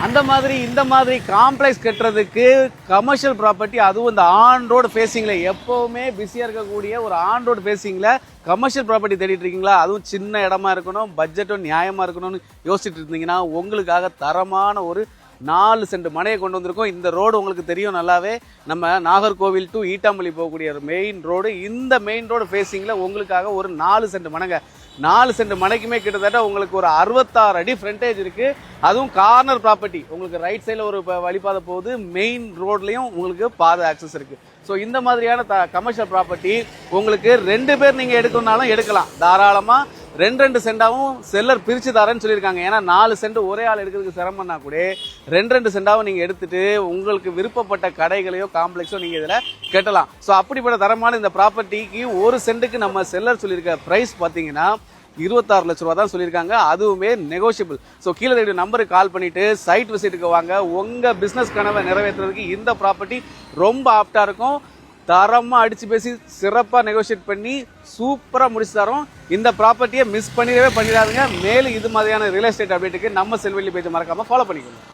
அந்த மாதிரி இந்த மாதிரி காம்ப்ளெக்ஸ் கட்டுறதுக்கு கமர்ஷியல் ப்ராப்பர்ட்டி, அதுவும் இந்த ஆன் ரோடு ஃபேஸிங்கில் எப்போவுமே பிஸியாக இருக்கக்கூடிய ஒரு ஆன் ரோடு ஃபேஸிங்கில் கமர்ஷியல் ப்ராப்பர்ட்டி தேடிட்டு இருக்கீங்களா? அதுவும் சின்ன இடமா இருக்கணும், பட்ஜெட்டும் நியாயமாக இருக்கணும்னு யோசிச்சுட்டு இருந்தீங்கன்னா உங்களுக்காக தரமான ஒரு 4 சென்ட் மனையை கொண்டு வந்திருக்கோம். இந்த ரோடு உங்களுக்கு தெரியும் நல்லாவே, நம்ம நாகர்கோவில் டு ஈட்டாமொழி போகக்கூடிய மெயின் ரோடு. இந்த மெயின் ரோடு ஃபேஸிங்கில் உங்களுக்காக ஒரு 4 சென்ட் மனைங்க. 4 சென்ட் மனைக்குமே கிட்டத்தட்ட உங்களுக்கு ஒரு 66 அடி ஃப்ரண்டேஜ் இருக்குது. அதுவும் கார்னர் ப்ராப்பர்ட்டி. உங்களுக்கு ரைட் சைடில் ஒரு வழிபாதை போகுது, மெயின் ரோட்லேயும் உங்களுக்கு பாதை ஆக்சஸ் இருக்குது. ஸோ இந்த மாதிரியான கமர்ஷியல் ப்ராப்பர்ட்டி உங்களுக்கு 2 பேர் நீங்கள் எடுக்கணும்னாலும் எடுக்கலாம் தாராளமாக. 2 சென்டாவும் செல்லர் பிரித்து தரேன்னு சொல்லியிருக்காங்க. ஏன்னா 4 சென்ட் ஒரே ஆள் எடுக்கிறதுக்கு சிரமம்னா கூட 2 சென்டாவும் நீங்கள் எடுத்துட்டு உங்களுக்கு விருப்பப்பட்ட கடைகளையோ காம்ப்ளெக்ஸோ நீங்கள் இதில் கட்டலாம். ஸோ அப்படிப்பட்ட தரமான இந்த ப்ராப்பர்ட்டிக்கு 1 சென்ட்டுக்கு நம்ம செல்லர் சொல்லியிருக்க ப்ரைஸ் பார்த்தீங்கன்னா 26 லட்ச ரூபா தான் சொல்லியிருக்காங்க. அதுவுமே நெகோஷியபிள். ஸோ கீழே தெரியும் நம்பருக்கு கால் பண்ணிவிட்டு சைட் விசிட்டுக்கு வாங்க. உங்கள் பிஸ்னஸ் கனவை நிறைவேற்றுறதுக்கு இந்த ப்ராப்பர்ட்டி ரொம்ப ஆப்டாக இருக்கும். தரமாக அடித்து பேசி சிறப்பாக நெகோஷியேட் பண்ணி சூப்பராக முடிச்சு தரோம். இந்த ப்ராப்பர்ட்டியை மிஸ் பண்ணிடவே பண்ணிடாதுங்க. மேலும் இது மாதிரியான ரியல் எஸ்டேட் அப்டேட்டுக்கு நம்ம செல்வெளி பேஜை மறக்காமல் ஃபாலோ பண்ணிக்கணும்.